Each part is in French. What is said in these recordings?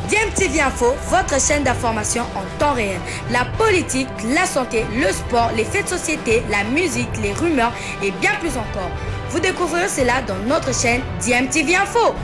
DMTV Info, votre chaîne d'information en temps réel. La politique, la santé, le sport, les faits de société, la musique, les rumeurs et bien plus encore. Vous découvrirez cela dans notre chaîne DMTV Info.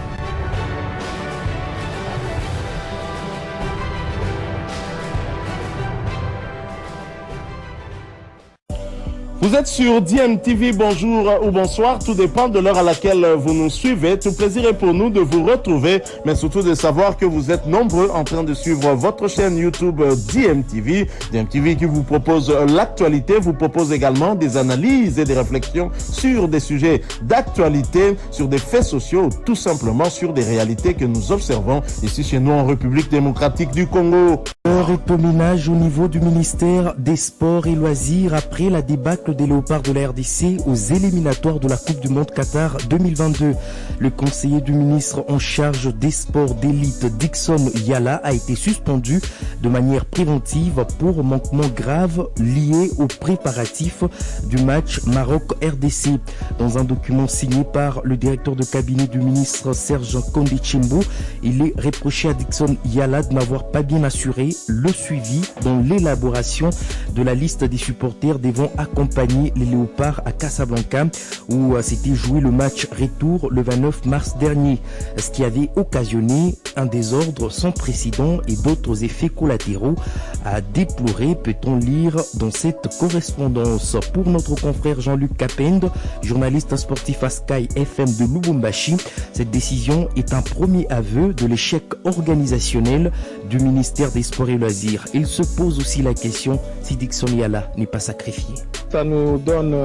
Vous êtes sur DMTV, bonjour ou bonsoir, tout dépend de l'heure à laquelle vous nous suivez. Tout plaisir est pour nous de vous retrouver, mais surtout de savoir que vous êtes nombreux en train de suivre votre chaîne YouTube DMTV. DMTV qui vous propose l'actualité, vous propose également des analyses et des réflexions sur des sujets d'actualité, sur des faits sociaux, tout simplement sur des réalités que nous observons ici chez nous en République démocratique du Congo. Heure est au ménage au niveau du ministère des Sports et Loisirs après la débâcle des Léopards de la RDC aux éliminatoires de la Coupe du Monde Qatar 2022. Le conseiller du ministre en charge des sports d'élite, Dickson Yala, a été suspendu de manière préventive pour manquement grave lié aux préparatifs du match Maroc-RDC. Dans un document signé par le directeur de cabinet du ministre Serge Kondechimbo, il est reproché à Dickson Yala de n'avoir pas bien assuré le suivi dans l'élaboration de la liste des supporters devant accompagner les Léopards à Casablanca où s'était joué le match retour le 29 mars dernier, ce qui avait occasionné un désordre sans précédent et d'autres effets collatéraux à déplorer, peut-on lire dans cette correspondance. Pour notre confrère Jean-Luc Capende, journaliste sportif à Sky FM de Lubumbashi, cette décision est un premier aveu de l'échec organisationnel du ministère des Sports et Loisirs. Il se pose aussi la question si Dickson Yala n'est pas sacrifié. Ça nous donne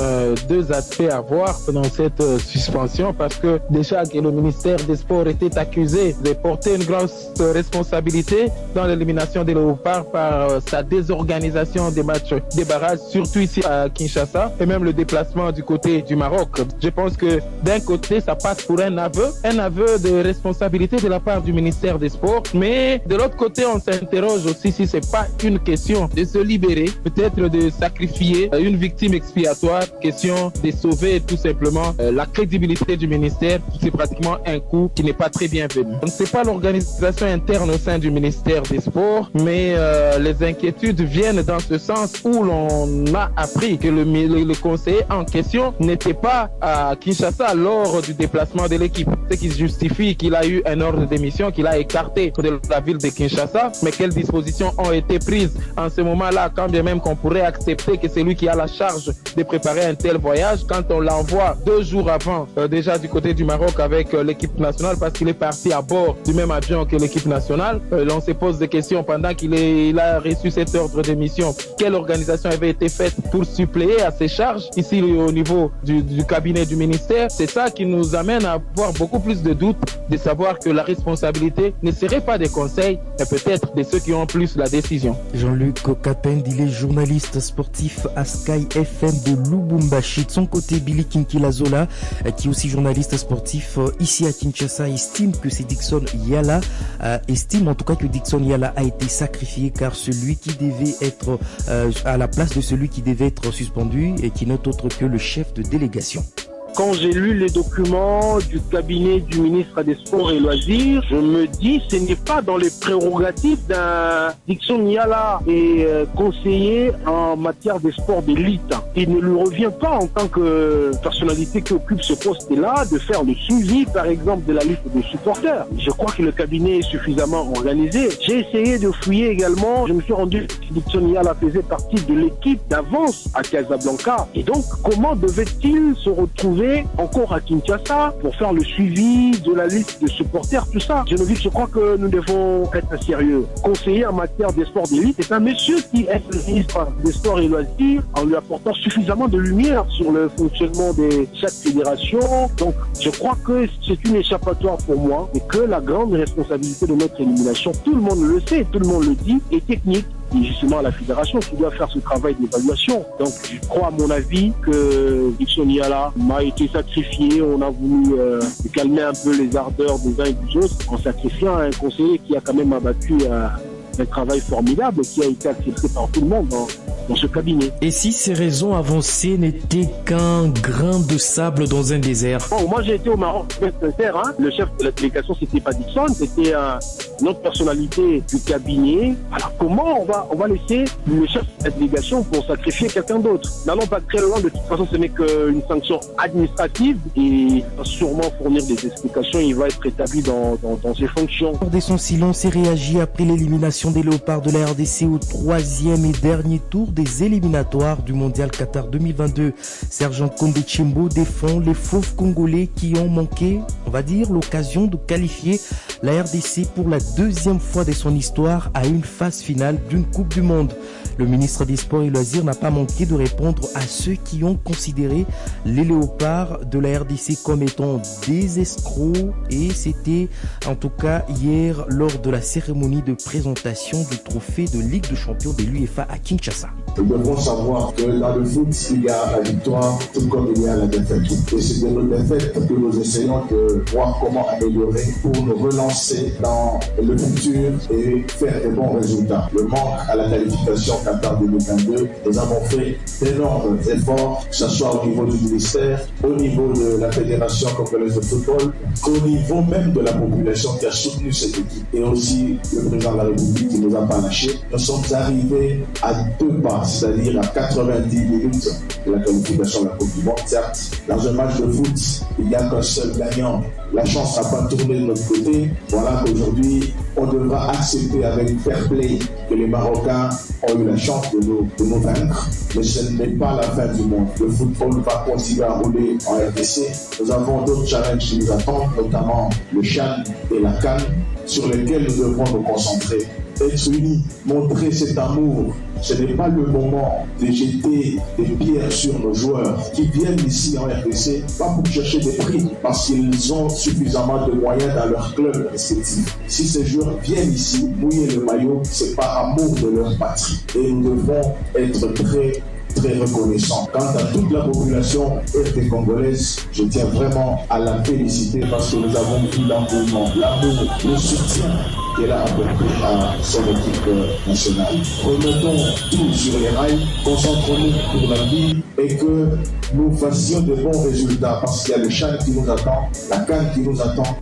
deux aspects à voir dans cette suspension parce que déjà que le ministère des Sports était accusé de porter une grosse responsabilité dans l'élimination des Léopards par sa désorganisation des matchs des barrages, surtout ici à Kinshasa, et même le déplacement du côté du Maroc. Je pense que d'un côté, ça passe pour un aveu de responsabilité de la part du ministère des Sports, mais de l'autre côté, on s'interroge aussi si c'est pas une question de se libérer, peut-être de sacrifier une victime expiatoire, question de sauver tout simplement la crédibilité du ministère. C'est pratiquement un coup qui n'est pas très bienvenu. Donc c'est pas l'organisation interne au sein du ministère des Sports, mais les inquiétudes viennent dans ce sens où l'on a appris que le conseiller en question n'était pas à Kinshasa lors du déplacement de l'équipe. Ce qui justifie qu'il a eu un ordre de démission, qu'il a écarté de la ville de Kinshasa. Mais quelles dispositions ont été prises en ce moment-là, quand bien même qu'on pourrait accepter que c'est lui qui a la charge de préparer un tel voyage, quand on l'envoie 2 jours avant, déjà du côté du Maroc avec l'équipe nationale, parce qu'il est parti à bord du même avion que l'équipe nationale. On se pose des questions pendant qu'il a reçu cet ordre de mission. Quelle organisation avait été faite pour suppléer à ses charges ici au niveau du cabinet du ministère? C'est ça qui nous amène à avoir beaucoup plus de doutes, de savoir que la responsabilité ne serait pas des conseils, mais peut-être de ceux qui ont plus la décision. Jean-Luc Capende, il est journaliste sportif à Sky FM de Lubumbashi. De son côté, Billy Kinkilazola, qui est aussi journaliste sportif ici à Kinshasa, estime que c'est Dickson Yala, estime en tout cas que Dickson Yala a été sacrifié car celui qui devait être à la place de celui qui devait être suspendu et qui n'est autre que le chef de délégation. Quand j'ai lu les documents du cabinet du ministre des Sports et Loisirs, je me dis ce n'est pas dans les prérogatives d'un Dickson Yala et conseiller en matière de sport d'élite. Il ne lui revient pas en tant que personnalité qui occupe ce poste-là de faire le suivi, par exemple, de la liste des supporters. Je crois que le cabinet est suffisamment organisé. J'ai essayé de fouiller également. Je me suis rendu que Dickson Yala faisait partie de l'équipe d'avance à Casablanca. Et donc, comment devait-il se retrouver encore à Kinshasa pour faire le suivi de la liste de supporters, tout ça? Je crois que nous devons être sérieux. Conseiller en matière des sports d'élite, c'est un monsieur qui est le ministre des Sports et Loisirs en lui apportant suffisamment de lumière sur le fonctionnement de chaque fédération. Donc, je crois que c'est une échappatoire pour moi et que la grande responsabilité de notre élimination, tout le monde le sait, tout le monde le dit, est technique. Et justement à la fédération qui doit faire ce travail d'évaluation. Donc je crois à mon avis que Dickson Yala m'a été sacrifié. On a voulu calmer un peu les ardeurs des uns et des autres en sacrifiant un conseiller qui a quand même abattu un travail formidable qui a été accepté par tout le monde dans ce cabinet. Et si ces raisons avancées n'étaient qu'un grain de sable dans un désert? Bon, moi j'ai été au Maroc, sincère, hein. Le chef de la délégation c'était pas Dickson, c'était notre personnalité du cabinet. Alors comment on va laisser le chef de la délégation pour sacrifier quelqu'un d'autre? N'allons pas très loin, de toute façon ce n'est qu'une sanction administrative et il va sûrement fournir des explications, il va être établi dans ses fonctions. De son silence et réagit après l'élimination des Léopards de la RDC au 3e et dernier tour des éliminatoires du Mondial Qatar 2022. Sergent Condé Chimbo défend les fauves congolais qui ont manqué, on va dire, l'occasion de qualifier la RDC pour la deuxième fois de son histoire à une phase finale d'une Coupe du Monde. Le ministre des Sports et Loisirs n'a pas manqué de répondre à ceux qui ont considéré les Léopards de la RDC comme étant des escrocs, et c'était en tout cas hier lors de la cérémonie de présentation du trophée de Ligue de Champions de l'UEFA à Kinshasa. Nous devons savoir que dans le foot, il y a la victoire tout comme il y a la défaite. Et c'est de nos défaites que nous essayons de voir comment améliorer pour nous relancer dans le futur et faire de bons résultats. Le manque à la qualification Qatar 2022, nous avons fait d'énormes efforts, que ce soit au niveau du ministère, au niveau de la Fédération congolaise de football, au niveau même de la population qui a soutenu cette équipe, et aussi le président de la République qui ne nous a pas lâchés. Nous sommes arrivés à 2 pas, c'est-à-dire à 90 minutes de la qualification de la Coupe du Monde. Certes, dans un match de foot, il n'y a qu'un seul gagnant. La chance n'a pas tourné de notre côté. Voilà qu'aujourd'hui, on devra accepter avec fair play que les Marocains ont eu la chance de nous vaincre. Mais ce n'est pas la fin du monde. Le football va continuer à rouler en RDC. Nous avons d'autres challenges qui nous attendent, notamment le CHAN et la CAN, sur lesquels nous devrons nous concentrer. Être unis, montrer cet amour. Ce n'est pas le moment de jeter des pierres sur nos joueurs qui viennent ici en RDC, pas pour chercher des prix, parce qu'ils ont suffisamment de moyens dans leur club respectif. Si ces joueurs viennent ici mouiller le maillot, c'est par amour de leur patrie. Et nous devons être très reconnaissant. Quant à toute la population RT congolaise, je tiens vraiment à la féliciter parce que nous avons vu l'engouement, l'amour, le soutien qu'elle a apporté à son équipe nationale. Remettons tout sur les rails, concentrons-nous pour la vie et que nous fassions de bons résultats parce qu'il y a le CHAN qui nous attend, la CAN qui nous attend.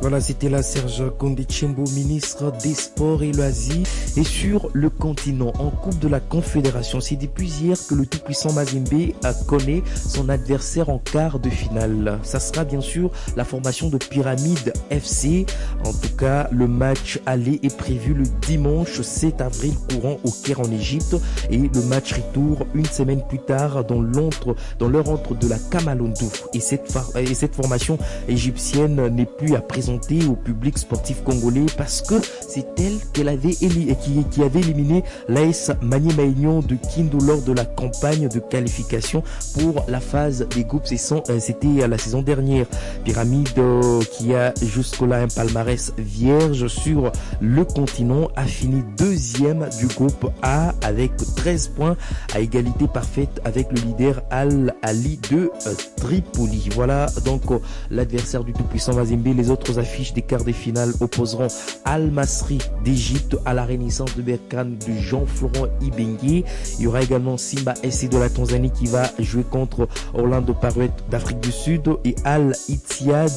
Voilà, c'était là Serge Condé Chimbo, ministre des Sports et Loisirs. Et sur le continent, en Coupe de la Confédération, c'est depuis hier que le tout-puissant Mazembe connaît son adversaire en quart de finale. Ça sera bien sûr la formation de Pyramide FC. En tout cas, le match aller est prévu le dimanche 7 avril courant au Caire en Égypte. Et le match retour une semaine plus tard dans leur entre de la Kamalondu. Et cette formation égyptienne n'est plus à présenter au public sportif congolais parce que c'est elle qui avait éliminé l'AS Maniema Union de Kindu lors de la campagne de qualification pour la phase des groupes. C'était la saison dernière. Pyramide qui a jusque-là un palmarès vierge sur le continent a fini 2e du groupe A avec 13 points à égalité parfaite avec le leader Al Ali de Tripoli. Voilà donc l'adversaire du tout-puissant Mazembe. Les autres affiches des quarts de finale opposeront Al Masri d'Égypte à la Renaissance de Berkane de Jean-Florent Ibenge. Il y aura également Simba SC de la Tanzanie qui va jouer contre Orlando Pirates d'Afrique du Sud, et Al Ittihad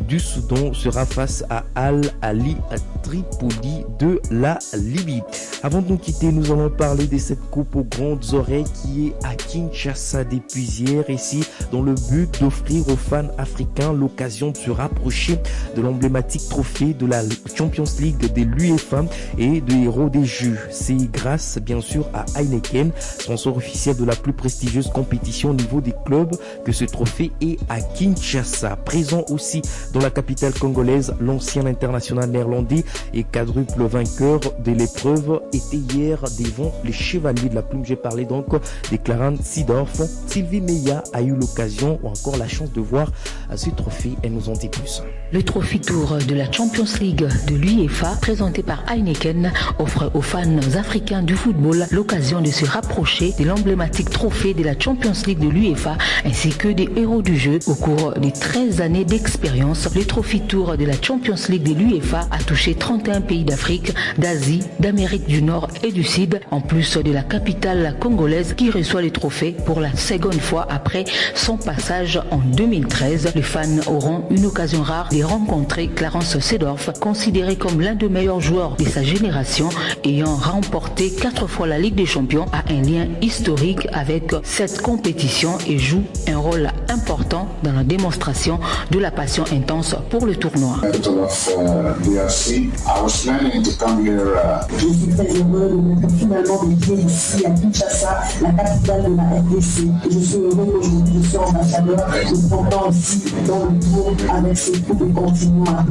du Soudan sera face à Al Ali Tripoli de la Libye. Avant de nous quitter, nous allons parler de cette coupe aux grandes oreilles qui est à Kinshasa depuis hier, ici dans le but d'offrir aux fans africains l'occasion de se rapprocher de l'emblématique trophée de la Champions League de l'UEFA et de héros des Jeux. C'est grâce bien sûr à Heineken, sponsor officiel de la plus prestigieuse compétition au niveau des clubs, que ce trophée est à Kinshasa. Présent aussi dans la capitale congolaise, l'ancien international néerlandais et quadruple vainqueur de l'épreuve était hier devant les chevaliers de la plume. J'ai parlé donc des Clarence Seedorf. Sylvie Meillat a eu l'occasion ou encore la chance de voir ce trophée. Elle nous en dit plus. Le Trophy Tour de la Champions League de l'UEFA, présenté par Heineken, offre aux fans africains du football l'occasion de se rapprocher de l'emblématique trophée de la Champions League de l'UEFA ainsi que des héros du jeu. Au cours des 13 années d'expérience, le Trophy Tour de la Champions League de l'UEFA a touché 31 pays d'Afrique, d'Asie, d'Amérique du Nord et du Sud, en plus de la capitale congolaise qui reçoit les trophées pour la seconde fois après son passage en 2013. Les fans auront une occasion rare de rencontrer rencontré Clarence Seedorf, considéré comme l'un des meilleurs joueurs de sa génération, ayant remporté 4 fois la Ligue des Champions, a un lien historique avec cette compétition et joue un rôle important dans la démonstration de la passion intense pour le tournoi. Je suis très heureux de m'être finalement dédié ici à Kinshasa, la capitale de la RDC. Et je suis heureux qu'aujourd'hui je suis ambassadeur de pendant aussi dans le tour avec ce coup de continuer à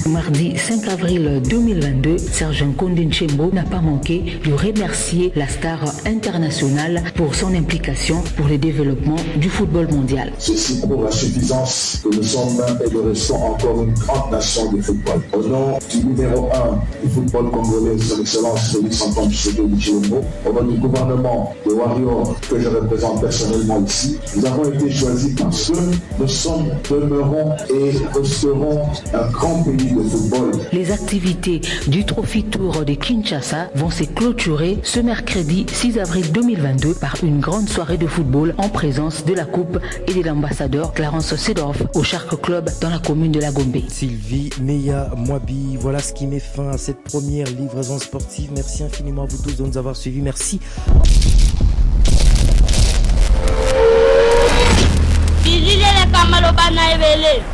Mardi 5 avril 2022, Serge Nkonde Nchembo n'a pas manqué de remercier la star internationale pour son implication pour le développement du football mondial. Ceci prouve la suffisance que nous sommes et nous restons encore une grande nation de football. Au nom du numéro 1 du football congolais, son excellence Félix Antoine Tshisekedi Tshilombo, au nom du gouvernement de Warriors que je représente personnellement ici, nous avons été choisis parce que nous sommes, demeurons et resterons un grand pays de football. Les activités du Trophy Tour de Kinshasa vont se clôturer ce mercredi 6 avril 2022 par une grande soirée de football en présence de la Coupe et de l'ambassadeur Clarence Seedorf au Shark Club dans la commune de la Gombe. Sylvie Meya Mwabi, voilà ce qui met fin à cette première livraison sportive. Merci infiniment à vous tous de nous avoir suivis. Merci. Bilile le kamalo bana ebele.